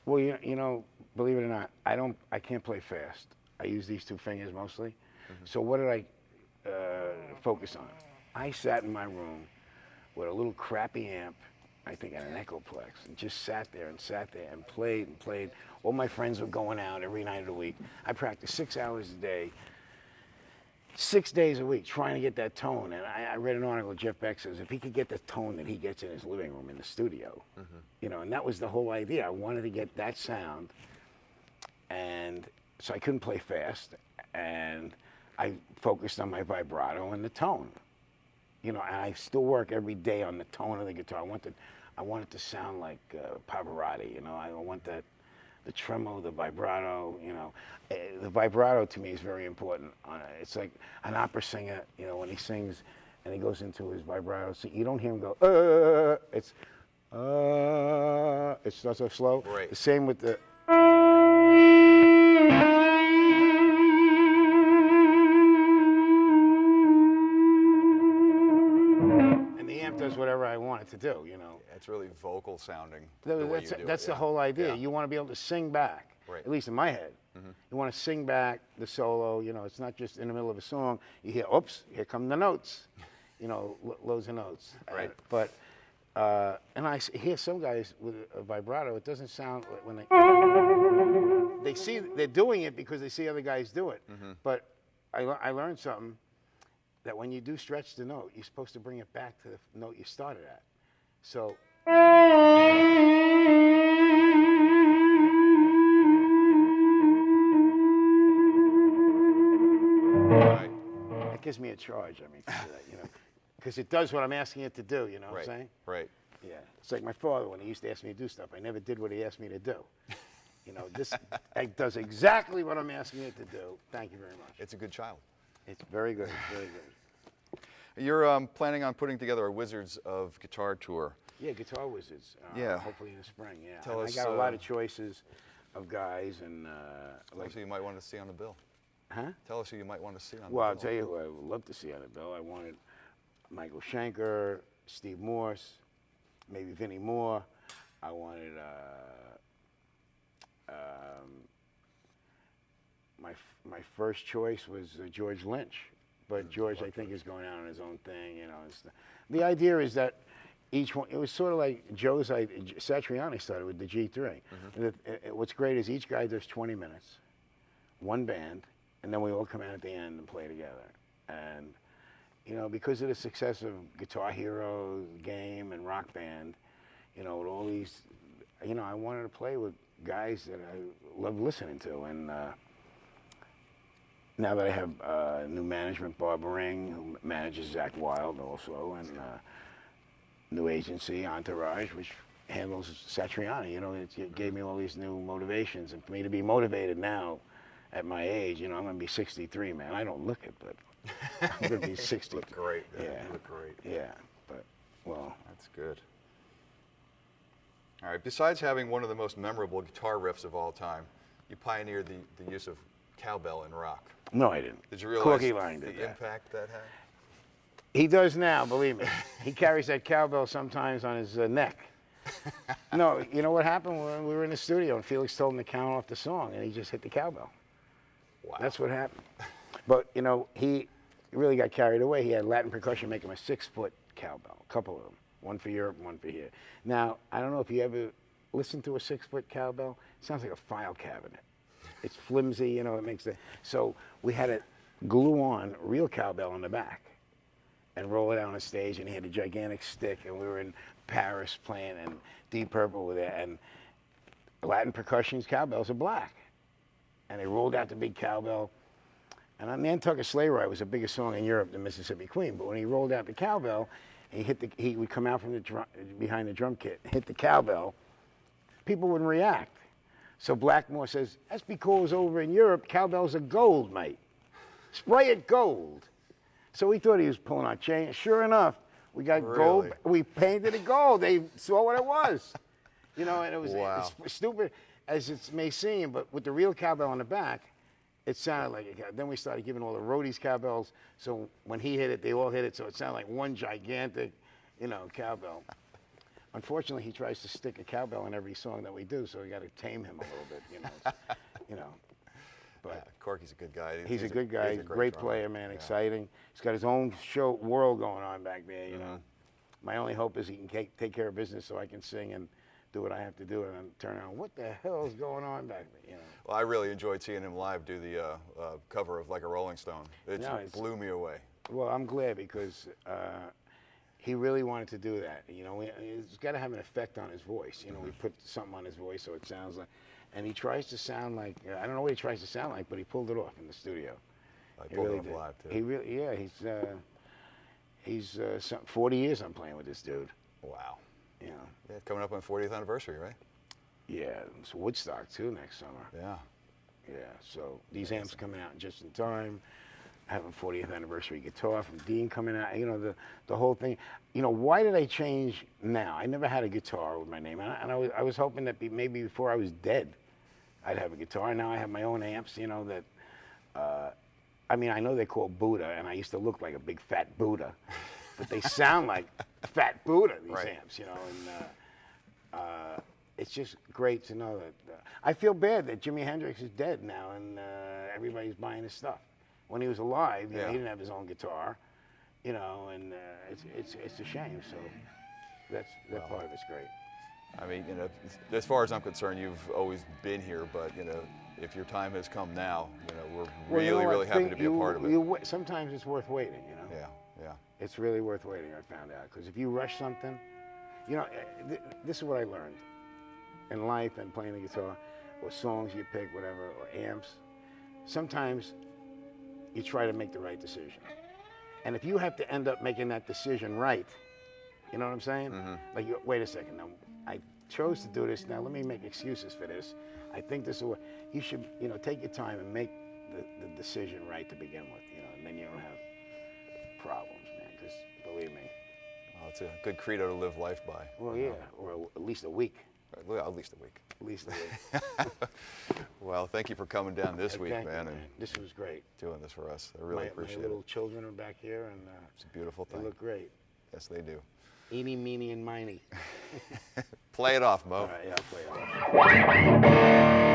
Well, you know, believe it or not, I can't play fast. I use these two fingers mostly. So what did I focus on? I sat in my room with a little crappy amp, I think at an Echoplex, and just sat there and played and played. All my friends were going out every night of the week. I practiced 6 hours a day, 6 days a week, trying to get that tone. And I read an article, Jeff Beck says, if he could get the tone that he gets in his living room in the studio, you know, and that was the whole idea. I wanted to get that sound. And so I couldn't play fast. And I focused on my vibrato and the tone. You know, and I still work every day on the tone of the guitar. I want it to sound like Pavarotti, you know. I want that, the tremolo, the vibrato, you know. The vibrato to me is very important. It's like an opera singer, you know, when he sings and he goes into his vibrato. So you don't hear him go, it's not so slow. Right. The same with the, does whatever I want it to do, you know. It's really vocal sounding. That's the whole idea. You want to be able to sing back, at least in my head. You want to sing back the solo, you know, it's not just in the middle of a song. You hear, oops, here come the notes, you know, loads of notes. Right. But, and I hear some guys with a vibrato, it doesn't sound like when they see, they're doing it because they see other guys do it. But I learned something. That when you do stretch the note, you're supposed to bring it back to the note you started at. So. Right. That gives me a charge, I mean, to do that, you know. Because it does what I'm asking it to do, you know what I'm saying? Right. Yeah. It's like my father when he used to ask me to do stuff. I never did what he asked me to do. You know, this it does exactly what I'm asking it to do. Thank you very much. It's a good child. It's very good, very good. You're planning on putting together a Wizards of Guitar tour. Yeah, Guitar Wizards. Yeah. Hopefully in the spring, yeah. Tell us, I got a lot of choices of guys and... like who you might want to see on the bill. Huh? Tell us who you might want to see on the bill. Well, I'll tell you who I would love to see on the bill. I wanted Michael Schenker, Steve Morse, maybe Vinnie Moore. I wanted... my first choice was George Lynch. But George, I think, is going out on his own thing, you know. The idea is that each one, it was sort of like Joe's, Satriani started with the G3. What's great is each guy does 20 minutes, one band, and then we all come out at the end and play together. And, you know, because of the success of Guitar Hero, Game, and Rock Band, you know, with all these, you know, I wanted to play with guys that I love listening to. And, now that I have new management, Bob Ring, who manages Zach Wilde also, and new agency, Entourage, which handles Satriani, you know, it gave me all these new motivations. And for me to be motivated now at my age, you know, I'm going to be 63, man. I don't look it, but I'm going to be 60. You look great, man. Yeah. You look great. Yeah, but, well. That's good. All right, besides having one of the most memorable guitar riffs of all time, you pioneered the use of cowbell in rock. No, I didn't. Did you realize Corky Lang the did that. impact that had? He does now, believe me. He carries that cowbell sometimes on his neck. No, you know what happened when we were in the studio and Felix told him to count off the song and he just hit the cowbell. Wow. That's what happened. But, you know, he really got carried away. He had Latin percussion make him a 6-foot cowbell, a couple of them. One for Europe, one for here. Now, I don't know if you ever listened to a 6-foot cowbell. It sounds like a file cabinet. It's flimsy, you know, it makes the... So we had to glue on real cowbell on the back and roll it out on stage, and he had a gigantic stick, and we were in Paris playing, and Deep Purple with it, and Latin percussion's cowbells are black. And they rolled out the big cowbell, and on Nantucket Sleigh Ride was the biggest song in Europe than Mississippi Queen, but when he rolled out the cowbell, he would come out from behind the drum kit, hit the cowbell, people wouldn't react. So Blackmore says, that's because over in Europe, cowbells are gold, mate. Spray it gold. So we thought he was pulling our chain. Sure enough, we got gold. We painted it gold. They saw what it was. You know, and it was it's stupid as it may seem, but with the real cowbell on the back, it sounded like a cowbell. Then we started giving all the roadies cowbells. So when he hit it, they all hit it. So it sounded like one gigantic, you know, cowbell. unfortunately, he tries to stick a cowbell in every song that we do, so we got to tame him a little bit, you know. You know. But Corky's a good guy. he's a good guy. He's a great drummer. player, man. Yeah. Exciting. He's got his own show world going on back there. You know, my only hope is he can take care of business so I can sing and do what I have to do, and then turn around. What the hell is going on back there? You know. Well, I really enjoyed seeing him live do the cover of Like a Rolling Stone. It blew me away. Well, I'm glad because he really wanted to do that. You know, it's got to have an effect on his voice. You know, we put something on his voice so it sounds like. And he tries to sound like, I don't know what he tries to sound like, but he pulled it off in the studio. I pulled it off live, too. He really, yeah, he's 40 years I'm playing with this dude. Wow. You know. Yeah, coming up on 40th anniversary, right? Yeah, it's Woodstock, too, next summer. Yeah. Yeah, so these amps coming out just in time. Having 40th anniversary guitar from Dean coming out. You know, the whole thing. You know, why did I change now? I never had a guitar with my name. And I was hoping that maybe before I was dead, I'd have a guitar. Now I have my own amps, you know, that, I mean, I know they're called Budda, and I used to look like a big fat Buddha, but they sound like fat Buddha, these amps, you know, and it's just great to know that. I feel bad that Jimi Hendrix is dead now, and everybody's buying his stuff. When he was alive, you know, he didn't have his own guitar, you know, and it's a shame, so that part of it's great. I mean, you know, as far as I'm concerned, you've always been here, but, you know, if your time has come now, you know, we're really happy to be a part of it. Sometimes it's worth waiting, you know? Yeah, yeah. It's really worth waiting, I found out, because if you rush something, you know, this is what I learned in life and playing the guitar, or songs you pick, whatever, or amps. Sometimes you try to make the right decision. And if you have to end up making that decision right, you know what I'm saying? Like, wait a second, now, I chose to do this, now let me make excuses for this. I think this is what, you should, you know, take your time and make the decision right to begin with, you know, and then you don't have problems, man, because believe me. Well, it's a good credo to live life by. Well, yeah, or at least a week. Well, at least a week. At least a week. Well, thank you for coming down this week, man. And this was great. Doing this for us. I really appreciate it. My little children are back here, and it's a beautiful thing. They look great. Yes, they do. Eeny, meeny, and miny. Play it off, Mo. All right, yeah, I'll play it off.